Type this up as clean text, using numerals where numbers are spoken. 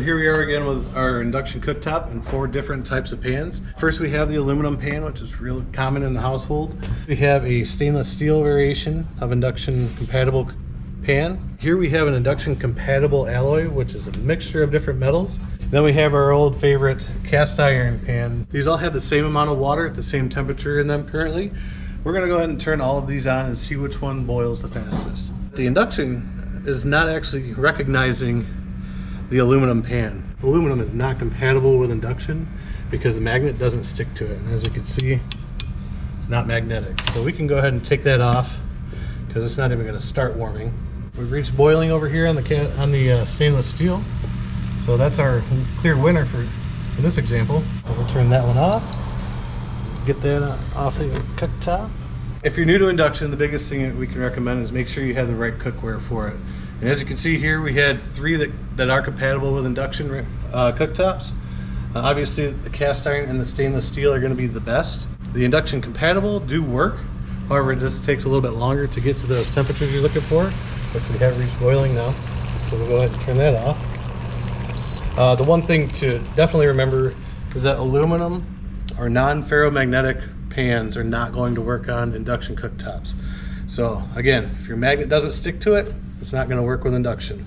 Here we are again with our induction cooktop and 4 different types of pans. First we have the aluminum pan, which is real common in the household. We have a stainless steel variation of induction compatible pan. Here we have an induction compatible alloy, which is a mixture of different metals. Then we have our old favorite cast iron pan. These all have the same amount of water at the same temperature in them currently. We're gonna go ahead and turn all of these on and see which one boils the fastest. The induction is not actually recognizing the aluminum pan. Aluminum is not compatible with induction because the magnet doesn't stick to it. And as you can see, it's not magnetic. So we can go ahead and take that off because it's not even gonna start warming. We've reached boiling over here on the stainless steel. So that's our clear winner for this example. We'll turn that one off. Get that off the cooktop. If you're new to induction, the biggest thing that we can recommend is make sure you have the right cookware for it. And as you can see here, we had 3 that are compatible with induction cooktops. Obviously, the cast iron and the stainless steel are going to be the best. The induction compatible do work. However, it just takes a little bit longer to get to those temperatures you're looking for, which we have reached boiling now. So we'll go ahead and turn that off. The one thing to definitely remember is that aluminum or non-ferromagnetic pans are not going to work on induction cooktops. So again, if your magnet doesn't stick to it, it's not going to work with induction.